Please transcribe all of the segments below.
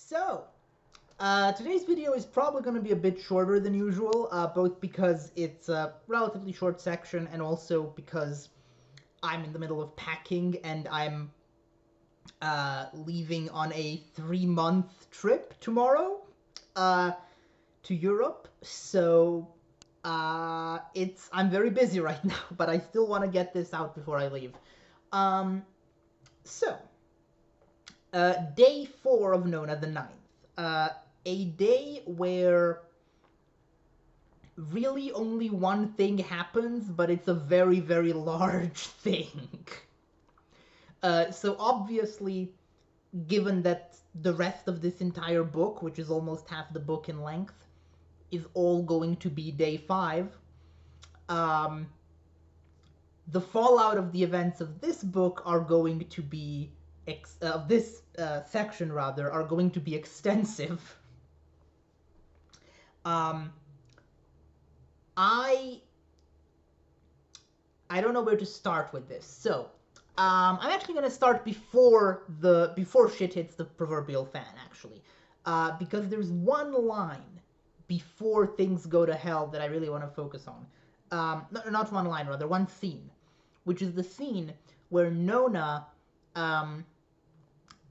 So, today's video is probably going to be a bit shorter than usual, both because it's a relatively short section and also because I'm in the middle of packing and I'm leaving on a 3-month trip tomorrow to Europe. So, I'm very busy right now, but I still want to get this out before I leave. So, day 4 of Nona the Ninth. A day where really only one thing happens, but it's a very, very large thing. So obviously, given that the rest of this entire book, which is almost half the book in length, is all going to be day 5, the fallout of the events of this book are going to be of this section rather are going to be extensive. I don't know where to start with this. So, I'm actually going to start before shit hits the proverbial fan, actually, because there's one line before things go to hell that I really want to focus on. Not one line, rather one scene, which is the scene where Nona,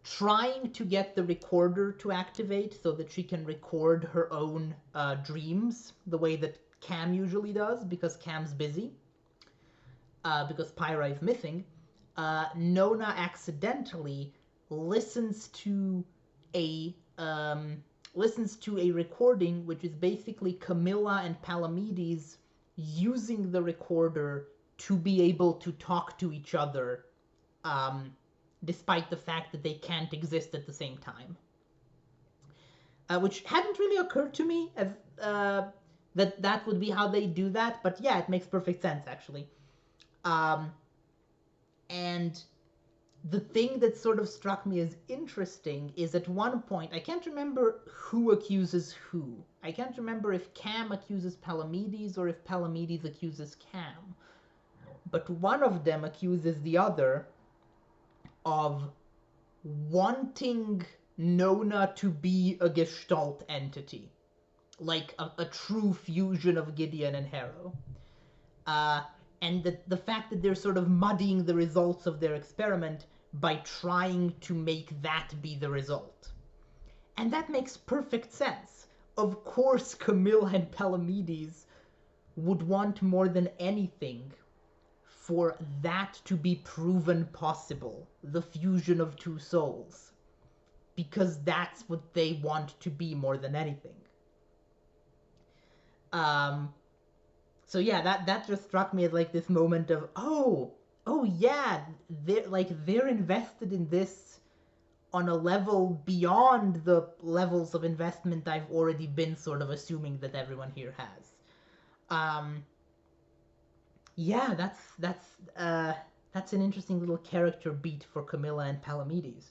trying to get the recorder to activate so that she can record her own dreams the way that Cam usually does, because Cam's busy, because Pyra is missing. Nona accidentally listens to a recording which is basically Camilla and Palamedes using the recorder to be able to talk to each other, despite the fact that they can't exist at the same time. Which hadn't really occurred to me as that would be how they do that, but yeah, it makes perfect sense, actually. And the thing that sort of struck me as interesting is at one point, I can't remember who accuses who. I can't remember if Cam accuses Palamedes or if Palamedes accuses Cam. But one of them accuses the other of wanting Nona to be a Gestalt entity. Like a true fusion of Gideon and Harrow. And the fact that they're sort of muddying the results of their experiment by trying to make that be the result. And that makes perfect sense. Of course, Camilla and Palamedes would want more than anything for that to be proven possible, the fusion of two souls. Because that's what they want to be more than anything. So yeah, that just struck me as like this moment of, oh yeah, they're invested in this on a level beyond the levels of investment I've already been sort of assuming that everyone here has. Yeah, that's an interesting little character beat for Camilla and Palamedes.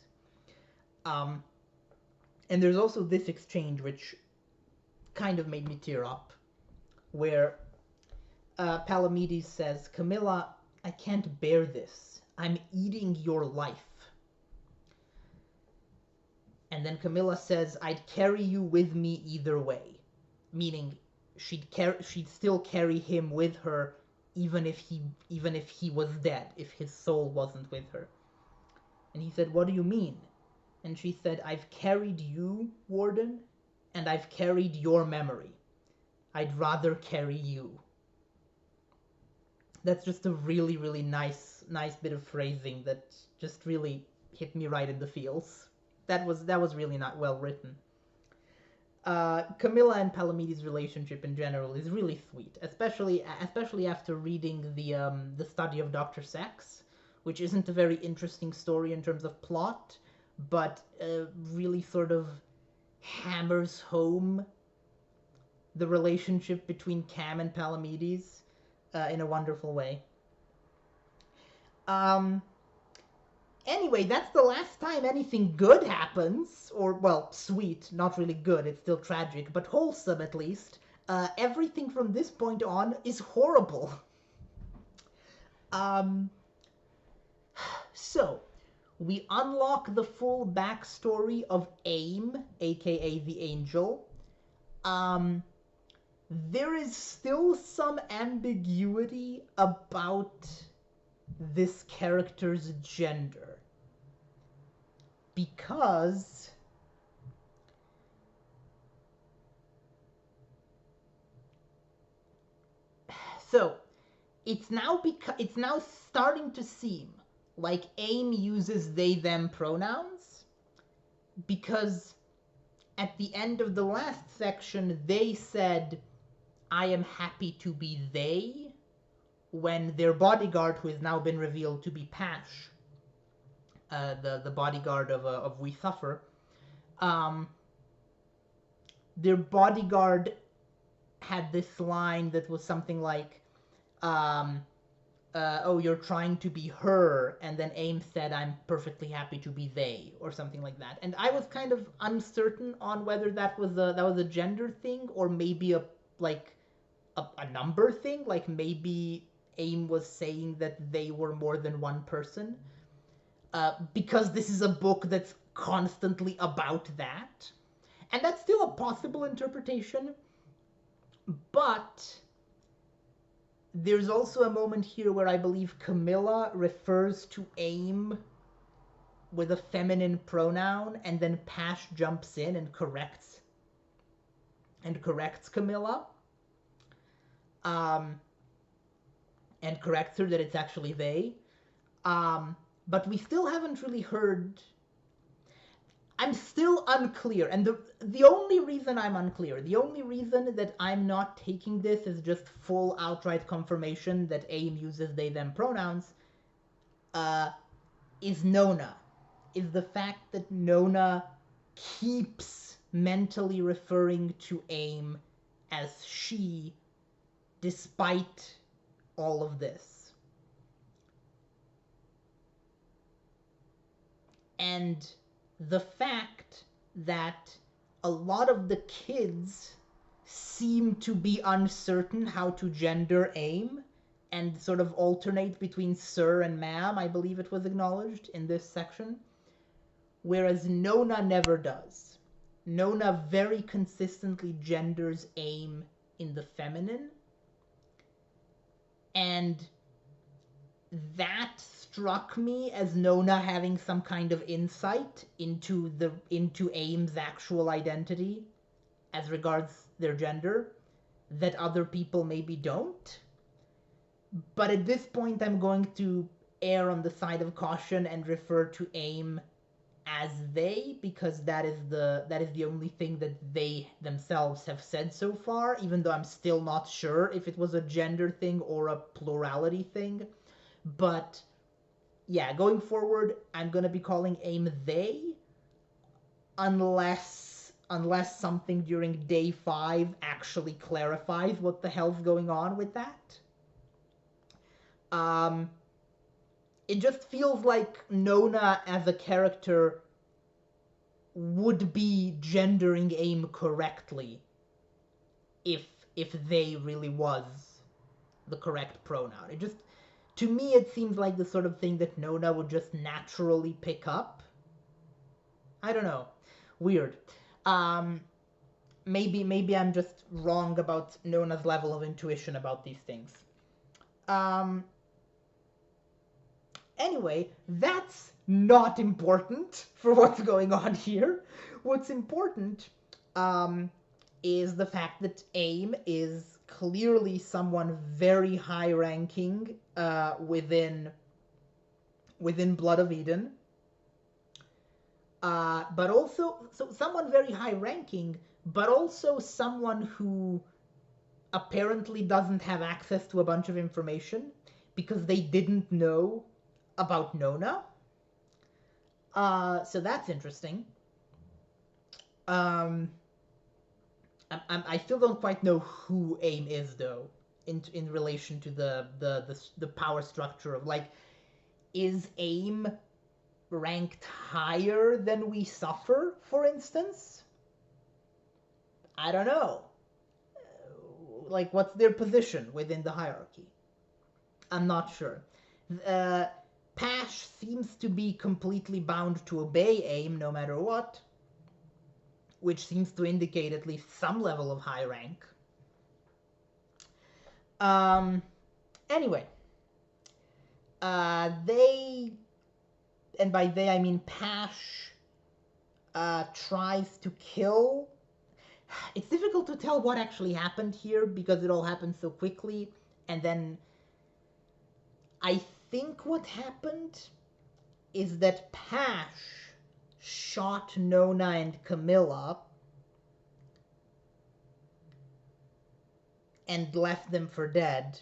And there's also this exchange which kind of made me tear up, where Palamedes says, Camilla, I can't bear this. I'm eating your life. And then Camilla says, I'd carry you with me either way. Meaning, she'd still carry him with her even if he was dead, if his soul wasn't with her. And he said, what do you mean? And she said, I've carried you, Warden, and I've carried your memory. I'd rather carry you. That's just a really, really nice bit of phrasing that just really hit me right in the feels. That was really not well written. Camilla and Palamedes' relationship in general is really sweet, especially after reading the study of Dr. Sex, which isn't a very interesting story in terms of plot, but really sort of hammers home the relationship between Cam and Palamedes in a wonderful way. Anyway, that's the last time anything good happens, or, well, sweet, not really good, it's still tragic, but wholesome at least. Everything from this point on is horrible. So, we unlock the full backstory of AIM, aka the Angel. There is still some ambiguity about this character's gender. Because so it's now starting to seem like AIM uses they them pronouns, because at the end of the last section they said, I am happy to be they, when their bodyguard, who has now been revealed to be Pash, the bodyguard of We Suffer, their bodyguard had this line that was something like, oh, you're trying to be her, and then AIM said, I'm perfectly happy to be they, or something like that. And I was kind of uncertain on whether that was a gender thing, or maybe a number thing, like maybe AIM was saying that they were more than one person, because this is a book that's constantly about that. And that's still a possible interpretation, but there's also a moment here where I believe Camilla refers to AIM with a feminine pronoun, and then Pash jumps in and corrects Camilla, and corrects her that it's actually they. But we still haven't really heard. I'm still unclear, and the only reason I'm unclear, the only reason that I'm not taking this as just full outright confirmation that AIM uses they them pronouns, is Nona. Is the fact that Nona keeps mentally referring to AIM as she, despite all of this. And the fact that a lot of the kids seem to be uncertain how to gender AIM, and sort of alternate between sir and ma'am, I believe it was acknowledged in this section, whereas Nona never does. Nona very consistently genders AIM in the feminine, and that struck me as Nona having some kind of insight into AIM's actual identity as regards their gender that other people maybe don't. But at this point, I'm going to err on the side of caution and refer to AIM as they, because that is the only thing that they themselves have said so far, even though I'm still not sure if it was a gender thing or a plurality thing. But yeah, going forward, I'm gonna be calling AIM they, unless something during day 5 actually clarifies what the hell's going on with that. It just feels like Nona as a character would be gendering AIM correctly if they really was the correct pronoun. It just, to me, it seems like the sort of thing that Nona would just naturally pick up. I don't know. Weird. Maybe I'm just wrong about Nona's level of intuition about these things. Anyway, that's not important for what's going on here. What's important is the fact that AIM is clearly someone very high-ranking within Blood of Eden. But also, so someone very high-ranking, but also someone who apparently doesn't have access to a bunch of information because they didn't know about Nona. So that's interesting. I still don't quite know who AIM is, though, in relation to the power structure of, like, is AIM ranked higher than We Suffer, for instance? I don't know. Like, what's their position within the hierarchy? I'm not sure. Pash seems to be completely bound to obey AIM no matter what, which seems to indicate at least some level of high rank. Anyway, they, and by they I mean Pash, tries to kill. It's difficult to tell what actually happened here because it all happened so quickly, and then I think what happened is that Pash shot Nona and Camilla and left them for dead,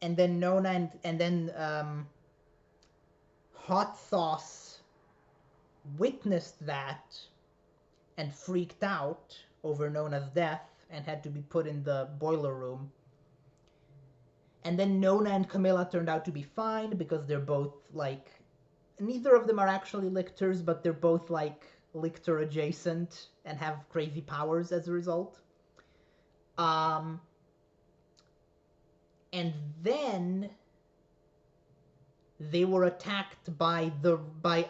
and then Nona and then Hot Sauce witnessed that and freaked out over Nona's death and had to be put in the boiler room. And then Nona and Camilla turned out to be fine because they're both like, neither of them are actually lictors, but they're both like lictor adjacent and have crazy powers as a result. And then they were attacked by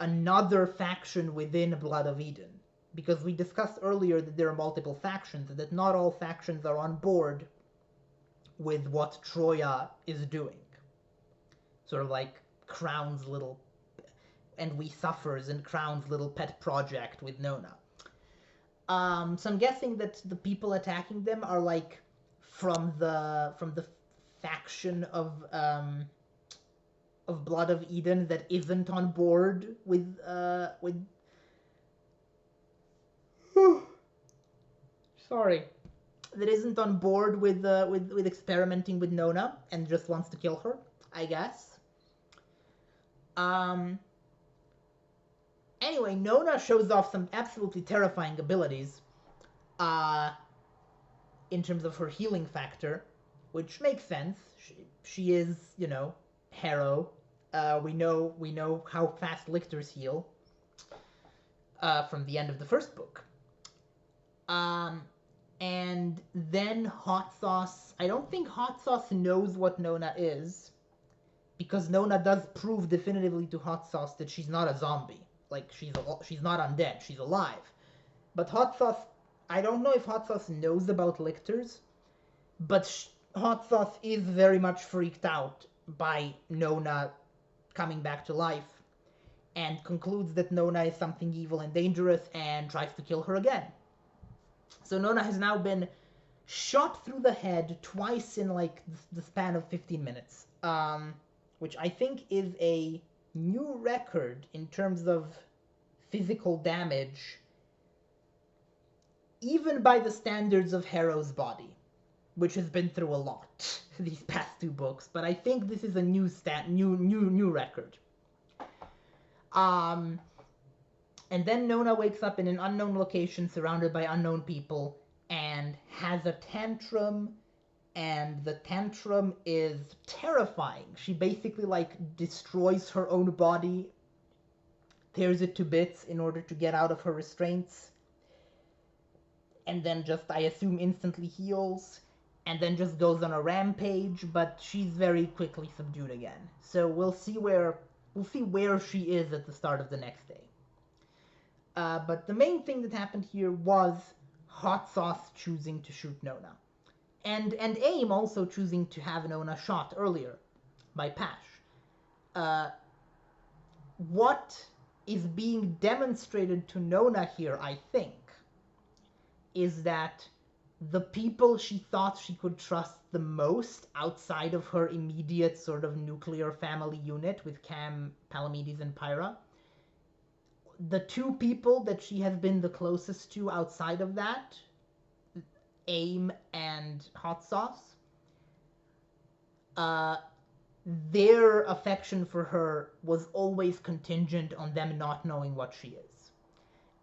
another faction within Blood of Eden, because we discussed earlier that there are multiple factions and that not all factions are on board with what Troya is doing. Sort of like Crown's little, and We Suffers and Crown's little pet project with Nona. So I'm guessing that the people attacking them are like from the faction of Blood of Eden that isn't on board with sorry, that isn't on board with experimenting with Nona and just wants to kill her, I guess. Anyway, Nona shows off some absolutely terrifying abilities in terms of her healing factor, which makes sense. She is, you know, Harrow. We know how fast lictors heal from the end of the first book. And then Hot Sauce. I don't think Hot Sauce knows what Nona is, because Nona does prove definitively to Hot Sauce that she's not a zombie. Like, she's not undead. She's alive. But Hot Sauce, I don't know if Hot Sauce knows about lictors, but Hot Sauce is very much freaked out by Nona coming back to life and concludes that Nona is something evil and dangerous and tries to kill her again. So Nona has now been shot through the head twice in like the span of 15 minutes, which I think is a new record in terms of physical damage, even by the standards of Harrow's body, which has been through a lot these past two books. But I think this is a new record. And then Nona wakes up in an unknown location surrounded by unknown people and has a tantrum, and the tantrum is terrifying. She basically like destroys her own body, tears it to bits in order to get out of her restraints, and then just, I assume, instantly heals, and then just goes on a rampage, but she's very quickly subdued again. So we'll see where she is at the start of the next day. But the main thing that happened here was Hot Sauce choosing to shoot Nona. And AIM also choosing to have Nona shot earlier by Pash. What is being demonstrated to Nona here, I think, is that the people she thought she could trust the most outside of her immediate sort of nuclear family unit with Cam, Palamedes, and Pyra, the two people that she has been the closest to outside of that, AIM and Hot Sauce, their affection for her was always contingent on them not knowing what she is.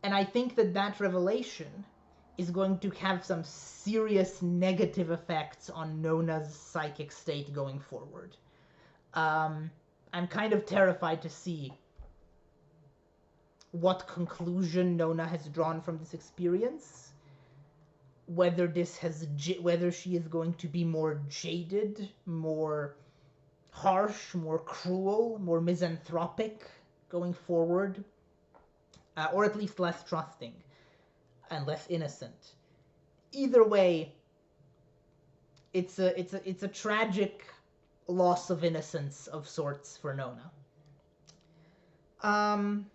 And I think that revelation is going to have some serious negative effects on Nona's psychic state going forward. I'm kind of terrified to see what conclusion Nona has drawn from this experience. Whether she is going to be more jaded, more harsh, more cruel, more misanthropic going forward, or at least less trusting and less innocent. Either way, it's a tragic loss of innocence of sorts for Nona. Um,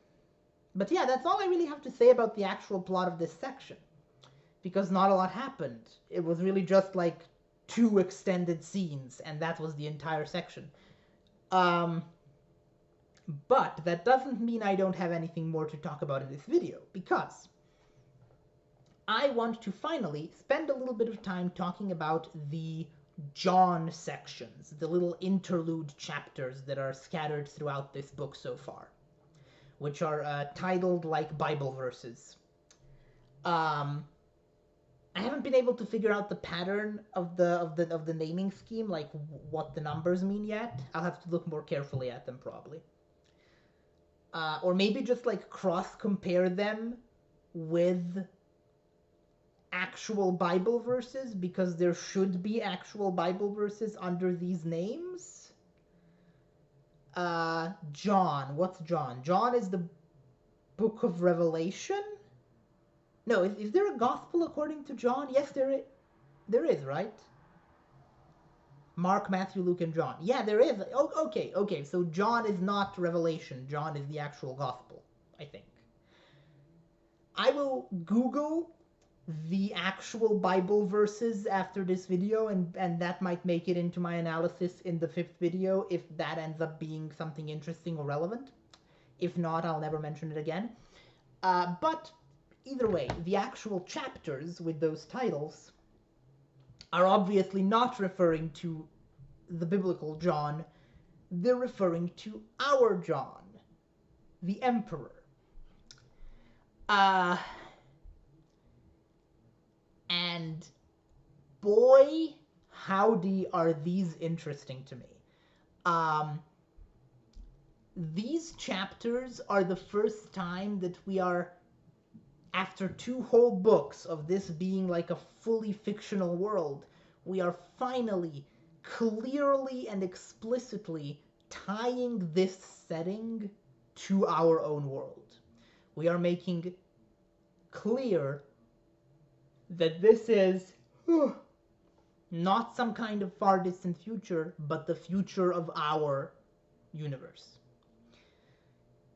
but yeah, that's all I really have to say about the actual plot of this section, because not a lot happened. It was really just like 2 extended scenes, and that was the entire section. Um, but that doesn't mean I don't have anything more to talk about in this video, because I want to finally spend a little bit of time talking about the John sections, the little interlude chapters that are scattered throughout this book so far, which are titled like Bible verses. I haven't been able to figure out the pattern of the naming scheme, like what the numbers mean yet. I'll have to look more carefully at them probably, or maybe just like cross compare them with actual Bible verses, because there should be actual Bible verses under these names. John. What's John? John is the book of Revelation? No, is there a gospel according to John? Yes, there is, right? Mark, Matthew, Luke, and John. Yeah, there is. Oh, okay. So John is not Revelation. John is the actual gospel, I think. I will Google the actual Bible verses after this video, and that might make it into my analysis in the 5th video if that ends up being something interesting or relevant. If not, I'll never mention it again. But either way, the actual chapters with those titles are obviously not referring to the biblical John. They're referring to our John, the Emperor. And boy, howdy are these interesting to me. These chapters are the first time that we are, after 2 whole books of this being like a fully fictional world, we are finally, clearly and explicitly tying this setting to our own world. We are making clear that this is not some kind of far distant future, but the future of our universe.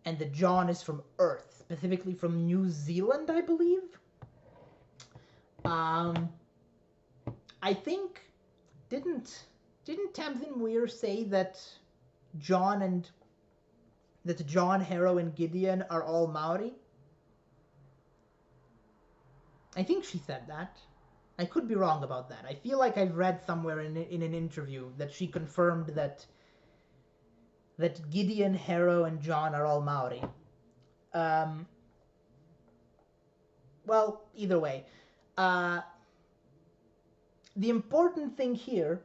And that John is from Earth, specifically from New Zealand, I believe. I think, didn't Tamsyn Muir say that John, Harrow, and Gideon are all Maori? I think she said that. I could be wrong about that. I feel like I've read somewhere in an interview that she confirmed that Gideon, Harrow, and John are all Maori. Well, either way. The important thing here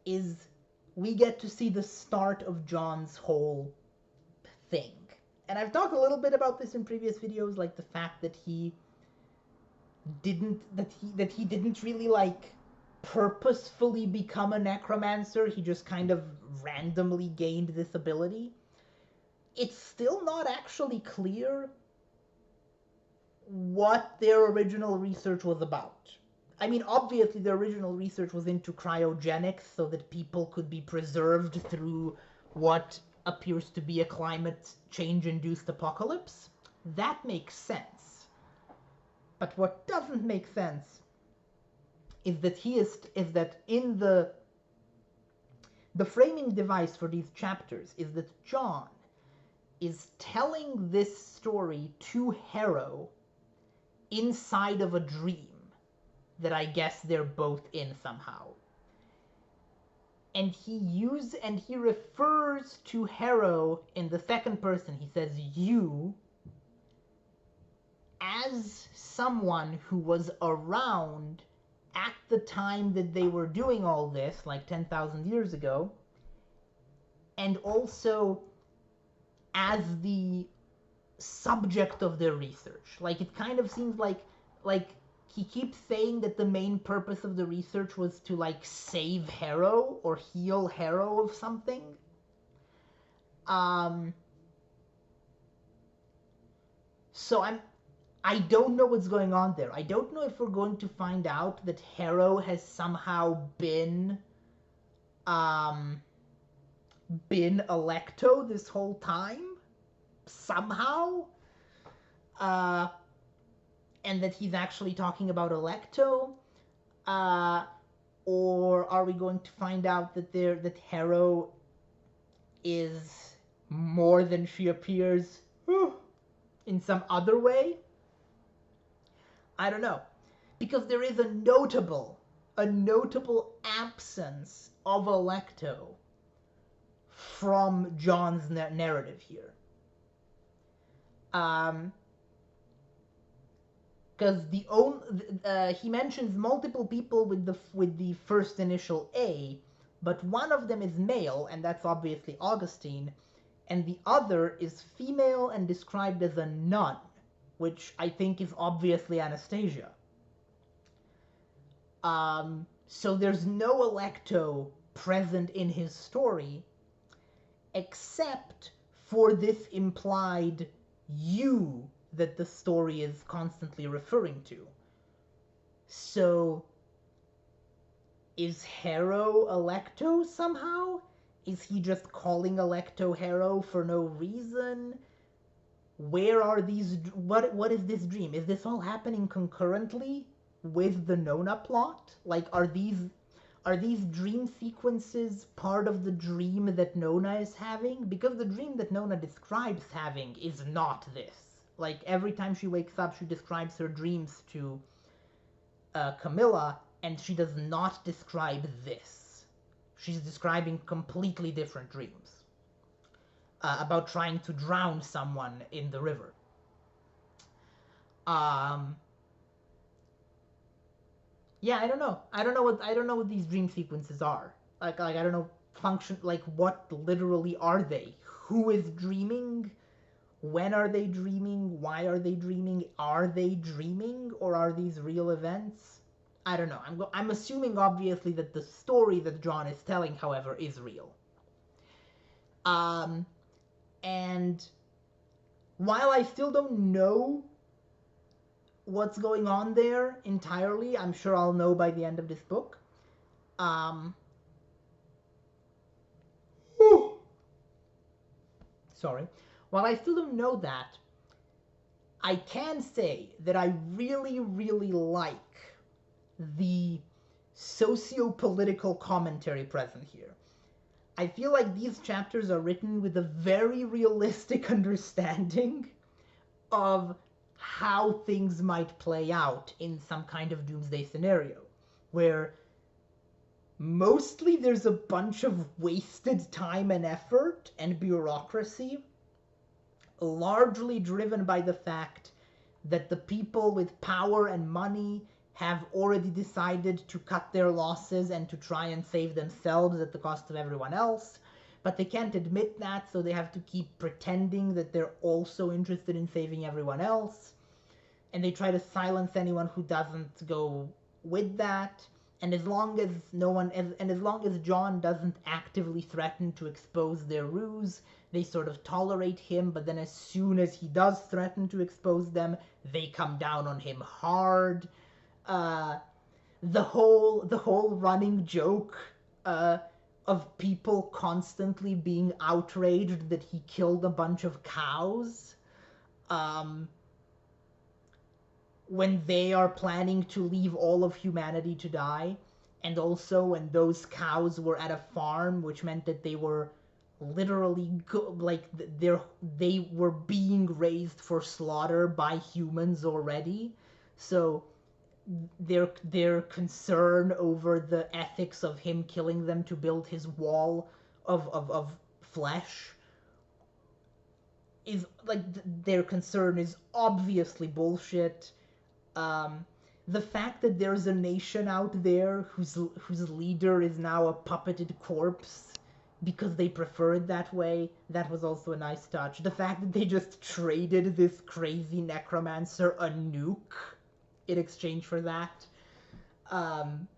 is we get to see the start of John's whole thing. And I've talked a little bit about this in previous videos, like the fact that he didn't really like purposefully become a necromancer. He just kind of randomly gained this ability. It's still not actually clear what their original research was about. I mean, obviously their original research was into cryogenics so that people could be preserved through what appears to be a climate change-induced apocalypse. That makes sense. But what doesn't make sense is that in the framing device for these chapters is that John is telling this story to Harrow inside of a dream that I guess they're both in somehow. And he refers to Harrow in the second person. He says you, as someone who was around at the time that they were doing all this, like 10,000 years ago, and also as the subject of their research. Like, it kind of seems like he keeps saying that the main purpose of the research was to like save Harrow or heal Harrow of something. So I don't know what's going on there. I don't know if we're going to find out that Harrow has somehow um been Electo this whole time somehow. Uh and that he's actually talking about Electo. Or are we going to find out that Harrow is more than she appears in some other way? I don't know. Because there is a notable absence of Electo from John's narrative here. Because he mentions multiple people with the first initial A, but one of them is male, and that's obviously Augustine, and the other is female and described as a nun, which I think is obviously Anastasia. So there's no Electo present in his story, except for this implied you that the story is constantly referring to. So, is Harrow Electo somehow? Is he just calling Electo Harrow for no reason? Where are these... What is this dream? Is this all happening concurrently with the Nona plot? Like, are these dream sequences part of the dream that Nona is having? Because the dream that Nona describes having is not this. Like, every time she wakes up, she describes her dreams to Camilla, and she does not describe this. She's describing completely different dreams about trying to drown someone in the river. Yeah, I don't know. I don't know what these dream sequences are. Like I don't know what literally are they? Who is dreaming? When are they dreaming? Why are they dreaming? Are they dreaming, or are these real events? I don't know. I'm assuming obviously that the story that John is telling, however, is real. And while I still don't know what's going on there entirely, I'm sure I'll know by the end of this book. Sorry. While I still don't know that, I can say that I really, really like the socio-political commentary present here. I feel like these chapters are written with a very realistic understanding of how things might play out in some kind of doomsday scenario, where mostly there's a bunch of wasted time and effort and bureaucracy, largely driven by the fact that the people with power and money have already decided to cut their losses and to try and save themselves at the cost of everyone else, but they can't admit that, so they have to keep pretending that they're also interested in saving everyone else, and they try to silence anyone who doesn't go with that. And as long as John doesn't actively threaten to expose their ruse, they sort of tolerate him, but then as soon as he does threaten to expose them, they come down on him hard. The whole running joke of people constantly being outraged that he killed a bunch of cows when they are planning to leave all of humanity to die, and also when those cows were at a farm, which meant that they were literally they were being raised for slaughter by humans already. So their concern over the ethics of him killing them to build his wall of flesh is like their concern is obviously bullshit. The fact that there's a nation out there whose leader is now a puppeted corpse because they prefer it that way, that was also a nice touch. The fact that they just traded this crazy necromancer a nuke in exchange for that. Um,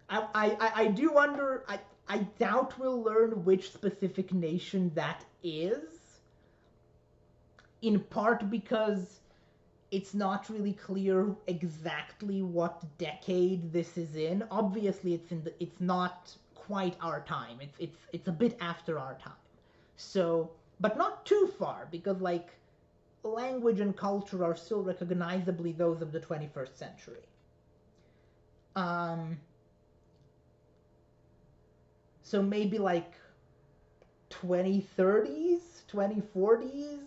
I do wonder. I doubt we'll learn which specific nation that is. In part because it's not really clear exactly what decade this is in. Obviously, it's not quite our time. It's a bit after our time. So, but not too far because like language and culture are still recognizably those of the 21st century. Um, so maybe like 2030s, 2040s.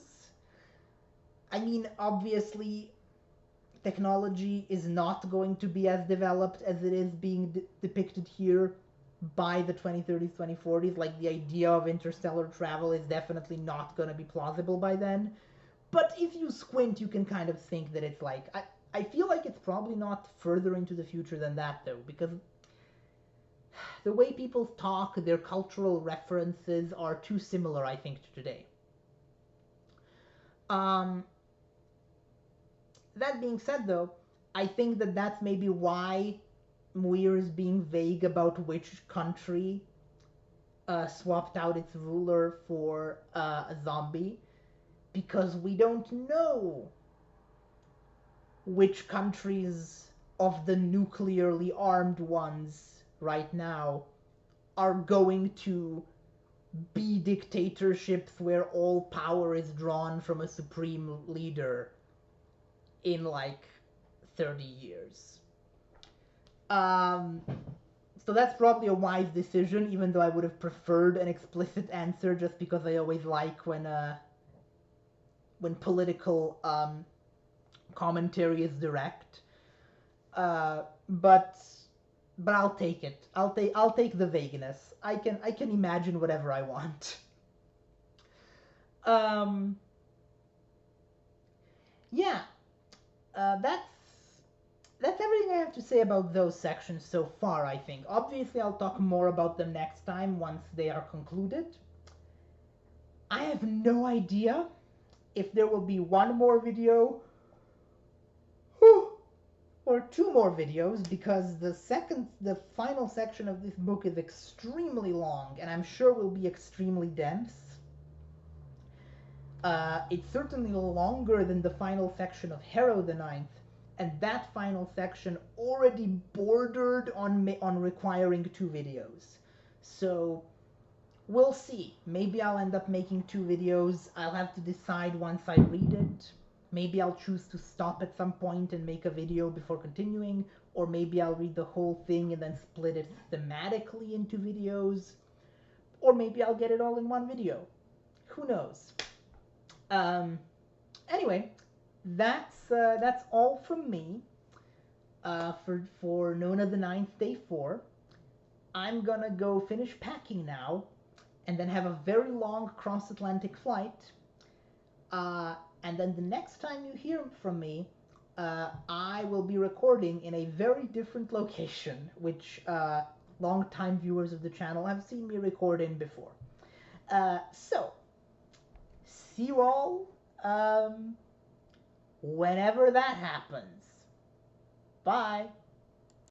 I mean, obviously, technology is not going to be as developed as it is being depicted here by the 2030s, 2040s. Like, the idea of interstellar travel is definitely not going to be plausible by then. But if you squint, you can kind of think that it's like. I feel like it's probably not further into the future than that, though, because the way people talk, their cultural references are too similar, I think, to today. Um, that being said, though, I think that that's maybe why Muir is being vague about which country swapped out its ruler for a zombie, because we don't know which countries of the nuclearly armed ones right now are going to be dictatorships where all power is drawn from a supreme leader in like 30 years. Um, so that's probably a wise decision, even though I would have preferred an explicit answer, just because I always like when political commentary is direct. Uh, but but I'll take it. I'll take the vagueness. I can imagine whatever I want. Um, yeah, that's everything I have to say about those sections so far, I think. Obviously, I'll talk more about them next time once they are concluded. I have no idea if there will be one more video or two more videos, because the final section of this book is extremely long and I'm sure will be extremely dense. It's certainly longer than the final section of Harrow the Ninth, and that final section already bordered on requiring two videos. So we'll see. Maybe I'll end up making two videos. I'll have to decide once I read it. Maybe I'll choose to stop at some point and make a video before continuing, or maybe I'll read the whole thing and then split it thematically into videos, or maybe I'll get it all in one video. Who knows? Um, anyway, that's all from me for Nona the Ninth, Day 4. I'm gonna go finish packing now, and then have a very long cross-Atlantic flight. And then the next time you hear from me, I will be recording in a very different location, which long-time viewers of the channel have seen me record in before. So, see you all whenever that happens. Bye.